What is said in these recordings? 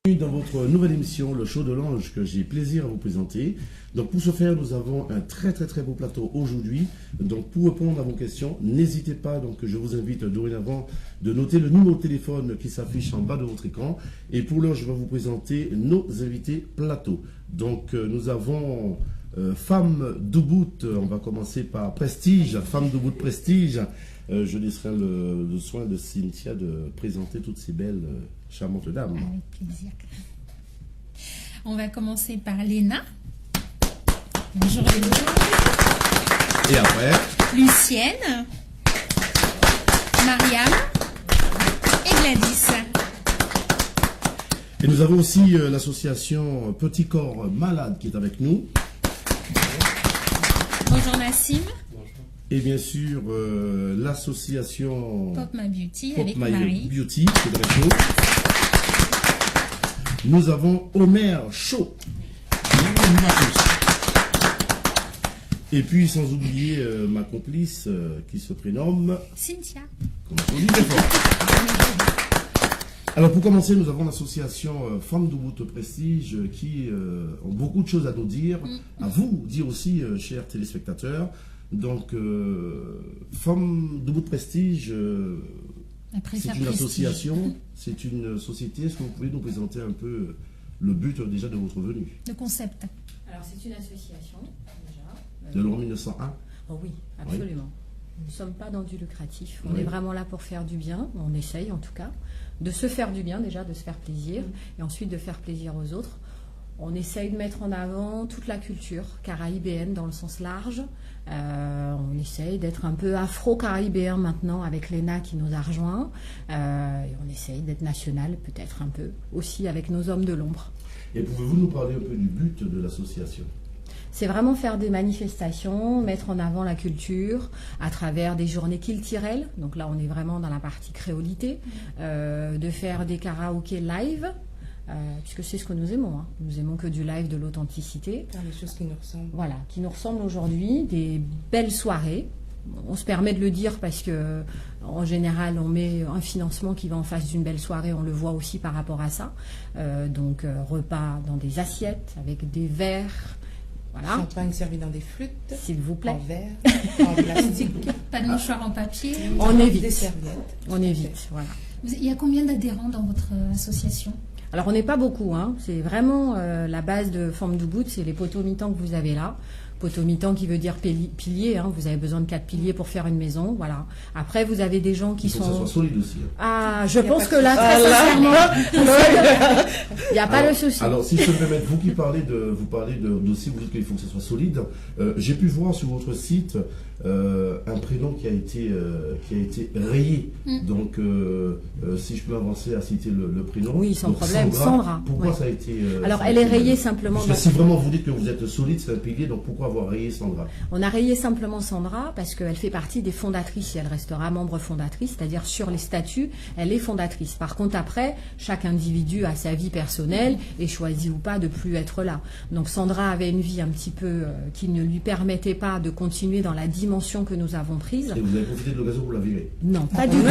Dans votre nouvelle émission, le show de l'ange, que j'ai plaisir à vous présenter. Donc pour ce faire, nous avons un très beau plateau aujourd'hui. Donc pour répondre à vos questions, n'hésitez pas, donc je vous invite dorénavant de noter le numéro de téléphone qui s'affiche en bas de votre écran. Et pour l'heure, je vais vous présenter nos invités plateau. Donc nous avons Femme d'Ubud, on va commencer par Prestige, Femme d'Ubud Prestige. Je laisserai le soin de Cynthia de présenter toutes ces belles, charmantes dames. Avec plaisir. On va commencer par Léna. Bonjour Léna. Et après Lucienne, Mariam et Gladys. Et nous avons aussi l'association Petit Corps Malade qui est avec nous. Bonjour Nassim. Et bien sûr, l'association Pop My Beauty Pop avec My Marie. Beauty qui est avec nous. Nous avons Omer Chaud. Et puis, sans oublier ma complice qui se prénomme Cynthia. Comment on dit, très fort. Alors, pour commencer, nous avons l'association Femmes d'Ubud Prestige qui ont beaucoup de choses à nous dire, à vous dire aussi, chers téléspectateurs. Donc, Femmes d'Ubud Prestige, c'est une association, c'est une société. Est-ce que vous pouvez nous présenter un peu le but déjà de votre venue? Le concept. Alors c'est une association déjà. De l'an 1901? Oh oui, absolument. Oui. Nous ne sommes pas dans du lucratif. On Oui. est vraiment là pour faire du bien. On essaye en tout cas de se faire du bien déjà, de se faire plaisir et ensuite de faire plaisir aux autres. On essaye de mettre en avant toute la culture caraïbéenne dans le sens large. On essaye d'être un peu afro-caribéen maintenant avec Léna qui nous a rejoints. Et on essaye d'être national peut-être un peu aussi avec nos hommes de l'ombre. Et pouvez-vous nous parler un peu du but de l'association? C'est vraiment faire des manifestations, mettre en avant la culture à travers des journées culturelles. Donc là, on est vraiment dans la partie créolité. De faire des karaokés live. Puisque c'est ce que nous aimons. Hein. Nous aimons que du live, de l'authenticité. Les choses qui nous ressemblent. Voilà, qui nous ressemblent aujourd'hui, des belles soirées. On se permet de le dire parce que en général, on met un financement qui va en face d'une belle soirée. On le voit aussi par rapport à ça. Donc, repas dans des assiettes avec des verres. Voilà. Champagne servi dans des flûtes. S'il vous plaît. En verre, en plastique. Pas de mouchoir en papier. On évite. Des serviettes. On évite, voilà. Il y a combien d'adhérents dans votre association? Alors on n'est pas beaucoup, hein. C'est vraiment la base de Femmes d'Ubud, c'est les poteaux mi-temps que vous avez là. Poteau mi-temps qui veut dire pilier, hein. Vous avez besoin de 4 piliers pour faire une maison, voilà. Après vous avez des gens qui Il faut que ça soit solide aussi. Hein. Ah, je pense que là, très sincèrement, il n'y a pas le souci. Alors, si je peux me permettre, vous qui parlez de dossier, vous dites qu'il faut que ce soit solide. J'ai pu voir sur votre site un prénom qui a été rayé. Donc, si je peux avancer à citer le prénom. Oui, sans donc, problème, Sandra. Pourquoi Ouais. ça a été... Alors, ça a elle est été, rayée simplement... Parce que si vraiment vous dites que vous êtes solide, c'est un pilier, donc pourquoi avoir rayé Sandra? On a rayé simplement Sandra parce qu'elle fait partie des fondatrices et elle restera membre fondatrice, c'est-à-dire sur les statuts, elle est fondatrice. Par contre, après, chaque individu a sa vie personnelle et choisit ou pas de plus être là. Donc Sandra avait une vie un petit peu qui ne lui permettait pas de continuer dans la dimension que nous avons prise. Et vous avez profité de l'occasion pour la virer? Non, pas du tout.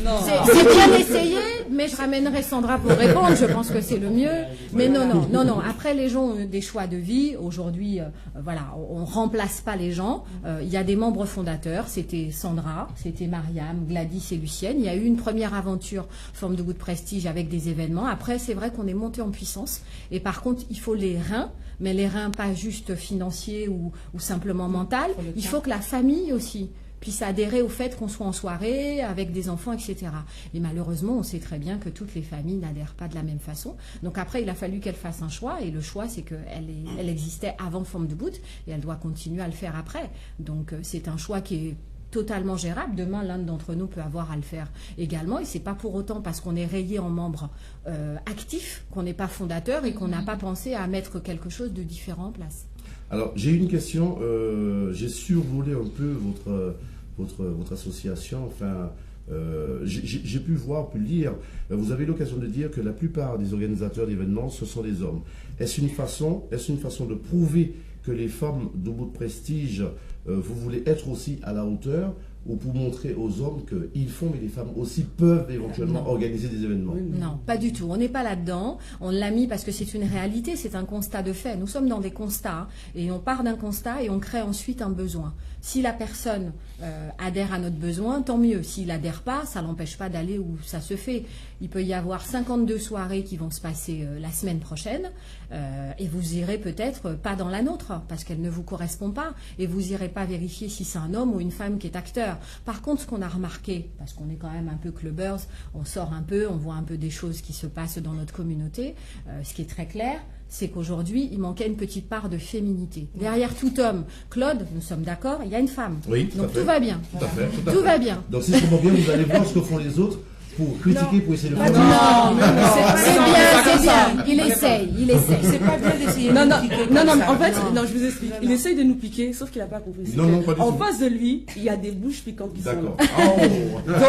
Non. C'est bien essayé, mais je ramènerai Sandra pour répondre. Je pense que c'est le mieux. Mais non. Après, les gens ont des choix de vie. Aujourd'hui, voilà, on remplace pas les gens. Il y a des membres fondateurs. C'était Sandra, c'était Mariam, Gladys et Lucienne. Il y a eu une première aventure Femmes d'Ubud Prestige avec des événements. Après, c'est vrai qu'on est monté en puissance. Et par contre, il faut les reins. Mais les reins pas juste financiers ou simplement mental. Il faut que la famille aussi puisse adhérer au fait qu'on soit en soirée avec des enfants, etc. Et malheureusement, on sait très bien que toutes les familles n'adhèrent pas de la même façon. Donc après, il a fallu qu'elle fasse un choix. Et le choix, c'est qu'elle existait avant Femmes d'Ubud et elle doit continuer à le faire après. Donc c'est un choix qui est totalement gérable. Demain, l'un d'entre nous peut avoir à le faire également. Et c'est pas pour autant parce qu'on est rayé en membre actif qu'on n'est pas fondateur et qu'on n'a pas pensé à mettre quelque chose de différent en place. Alors, j'ai une question. J'ai survolé un peu votre association. Enfin, j'ai pu voir, pu lire. Vous avez l'occasion de dire que la plupart des organisateurs d'événements, ce sont des hommes. Est-ce une façon de prouver que les femmes d'Ubud Prestige, vous voulez être aussi à la hauteur ou pour montrer aux hommes qu'ils font, mais les femmes aussi peuvent éventuellement organiser des événements? Non, pas du tout. On n'est pas là-dedans. On l'a mis parce que c'est une réalité, c'est un constat de fait. Nous sommes dans des constats et on part d'un constat et on crée ensuite un besoin. Si la personne adhère à notre besoin, tant mieux. S'il adhère pas, ça l'empêche pas d'aller où ça se fait. Il peut y avoir 52 soirées qui vont se passer la semaine prochaine et vous irez peut-être pas dans la nôtre parce qu'elle ne vous correspond pas et vous irez pas vérifier si c'est un homme ou une femme qui est acteur. Par contre, ce qu'on a remarqué, parce qu'on est quand même un peu clubbers, on sort un peu, on voit un peu des choses qui se passent dans notre communauté, ce qui est très clair, c'est qu'aujourd'hui, il manquait une petite part de féminité. Derrière tout homme, Claude, nous sommes d'accord, il y a une femme. Oui, tout à donc fait. tout va bien. Tout à fait. Tout va bien. Donc si je comprends bien, vous allez voir ce que font les autres pour critiquer, pour essayer de faire. C'est bien. Il essaye. C'est pas bien d'essayer Non, de non, piquer non, comme non, ça. en fait, non, je vous explique. Il essaye de nous piquer, sauf qu'il n'a pas compris. C'est Non, que non, pas du en tout. face de lui, il y a des bouches piquantes qui sont là. D'accord. Oh. Donc,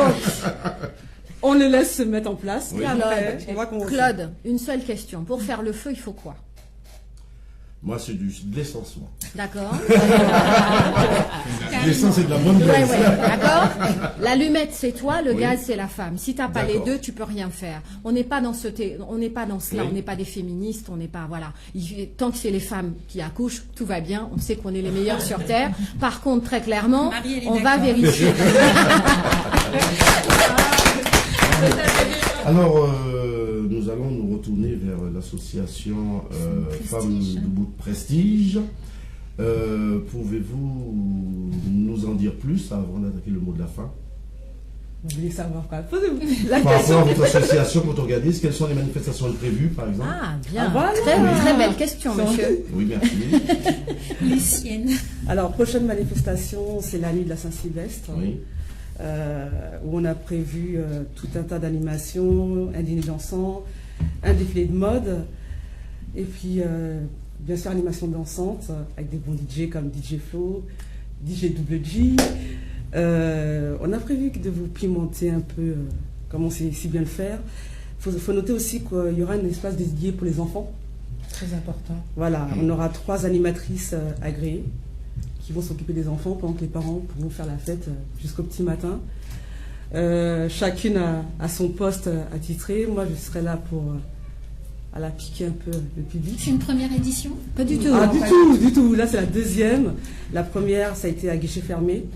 on le laisse se mettre en place. Oui. Et après, on va commencer. Claude, une seule question. Pour faire le feu, il faut quoi? Moi, c'est de l'essence, moi. D'accord. L'essence, c'est de la bonne Ouais, graisse. d'accord. L'allumette, c'est toi, le Oui. gaz, c'est la femme. Si t'as pas les D'accord. deux, tu peux rien faire. On n'est pas dans on n'est pas dans cela. Oui. On n'est pas des féministes. On n'est pas, voilà. Tant que c'est les femmes qui accouchent, tout va bien. On sait qu'on est les meilleurs sur terre. Par contre, très clairement, Marie, elle est on va d'accord. vérifier. Alors, nous allons nous retourner vers l'association Femmes debout de Prestige. Pouvez-vous nous en dire plus avant d'attaquer le mot de la fin? Vous voulez savoir quoi? Posez-vous la Par question. rapport à votre association, votre organisme, quelles sont les manifestations prévues, par exemple? Ah, bien. Ah, voilà. Très belle question, monsieur. Oui, merci. Les siennes. Alors, prochaine manifestation, c'est la nuit de la Saint-Sylvestre. Oui. Où on a prévu tout un tas d'animations, un dîner dansant, un défilé de mode, et puis bien sûr animation dansante avec des bons DJ comme DJ Flo, DJ Double G. On a prévu de vous pimenter un peu comme on sait si bien le faire. Faut noter aussi qu'il y aura un espace dédié pour les enfants. Très important. Voilà, on aura 3 animatrices agréées qui vont s'occuper des enfants pendant que les parents pourront faire la fête jusqu'au petit matin. Chacune a son poste attitré. Moi, je serai là pour à la piquer un peu le public. C'est une première édition? Pas du tout. Ah, du tout. Là, c'est la deuxième. La première, ça a été à guichet fermé.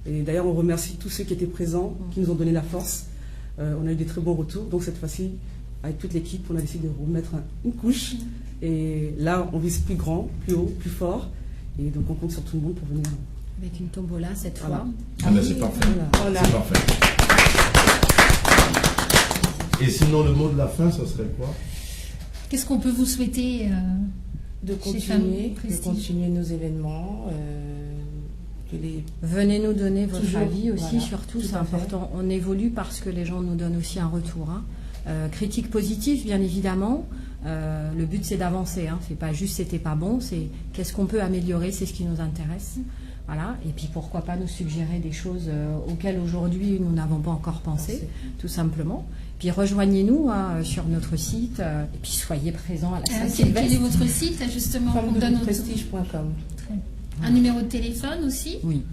Et d'ailleurs, on remercie tous ceux qui étaient présents, qui nous ont donné la force. On a eu des très bons retours. Donc, cette fois-ci, avec toute l'équipe, on a décidé de remettre une couche. Et là, on vise plus grand, plus haut, plus fort. Et donc, on compte sur tout le monde pour venir. Avec une tombola cette Voilà. fois. Ah ben, c'est parfait. Voilà. C'est parfait. Et sinon, le mot de la fin, ça serait quoi? Qu'est-ce qu'on peut vous souhaiter De Chez Femmes continuer, Prestige. nos événements. Que les... Venez nous donner votre Toujours, avis aussi, voilà, surtout, tout c'est à fait. important. On évolue parce que les gens nous donnent aussi un retour. Hein. Critique positive, bien évidemment. Le but, c'est d'avancer. Hein. C'est pas juste c'était pas bon, c'est qu'est-ce qu'on peut améliorer, c'est ce qui nous intéresse. Voilà. Et puis pourquoi pas nous suggérer des choses auxquelles aujourd'hui nous n'avons pas encore pensé, tout simplement. Puis rejoignez-nous hein, sur notre site et puis soyez présents à la quel est Saint-Sylvestre. votre site, justement, qu'on donne notre... Femmes-de-prestige.com. Un numéro de téléphone aussi? Oui.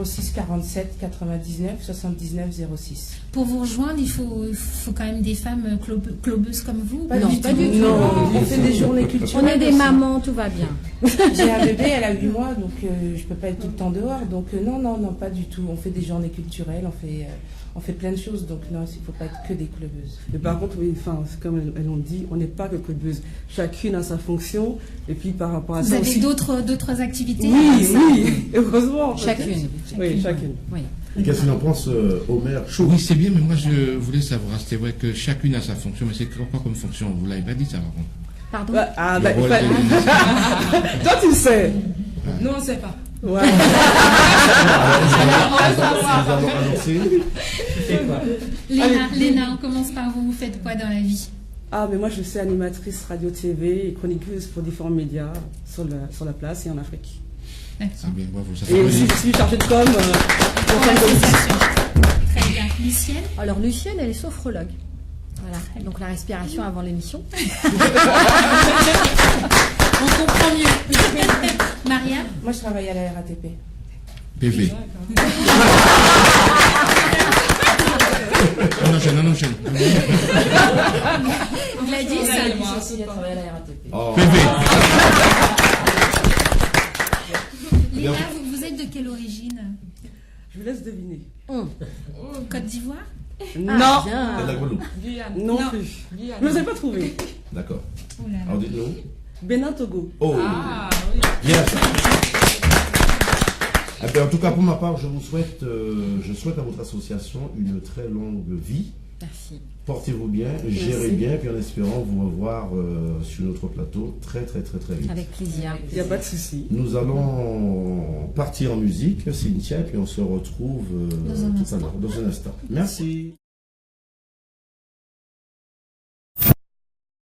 06 47 99 79 06. Pour vous rejoindre, il faut quand même des femmes clubbeuses comme vous? Non, pas du tout. Non, On fait des journées culturelles. On est des aussi. mamans, tout va bien. J'ai un bébé, elle a 8 mois, donc je peux pas être tout le temps dehors. Donc non, pas du tout. On fait des journées culturelles, on fait plein de choses. Donc non, il ne faut pas être que des clubbeuses. Mais par contre, oui, enfin, comme elles l'ont dit, on n'est pas que clubbeuses. Chacune a sa fonction. Et puis par rapport à Vous ça avez aussi... d'autres activités? Oui, heureusement. Chacune. Oui, chacune. Oui. Et qu'est-ce qu'il en pense, Omer Chaud? Oui, c'est bien, mais moi je voulais savoir, c'est vrai que chacune a sa fonction, mais c'est quoi comme fonction? Vous l'avez pas dit ça par contre. Pardon? Bah, ah, Le bah, rôle bah, de- toi, tu le sais. Non, on ne sait pas. Ouais. Nous allons annoncer. Léna, on commence par vous. Vous faites quoi dans la vie? Ah, mais moi, je suis animatrice radio-TV et chroniqueuse pour différents médias sur la place et en Afrique. C'est bien, bravo, ça Et fait aussi, plaisir. je suis chargée de com pour Femmes de Prestige. Très bien. Lucienne? Alors Lucienne, elle est sophrologue. Voilà. Donc la respiration avant l'émission. On comprend mieux. Maria? Moi, je travaille à la RATP. PV. On enchaîne. Gladys, Il a travaillé à la RATP. Oh. PV. Léa, vous êtes de quelle origine? Je vous laisse deviner. Côte d'Ivoire? Non, Bien. C'est de la Guadeloupe. non plus. Je ne vous ai pas trouvé. D'accord. Oh là là. Alors dites-nous. Bénin, Togo. Oh. Bien ça. Eh bien, en tout cas, pour ma part, je souhaite à votre association une très longue vie. Merci. Portez-vous bien, gérez bien, puis en espérant vous revoir sur notre plateau très vite. Avec plaisir. Il n'y a pas de souci. Nous allons partir en musique, Cynthia, puis on se retrouve tout à l'heure, dans un instant. Merci.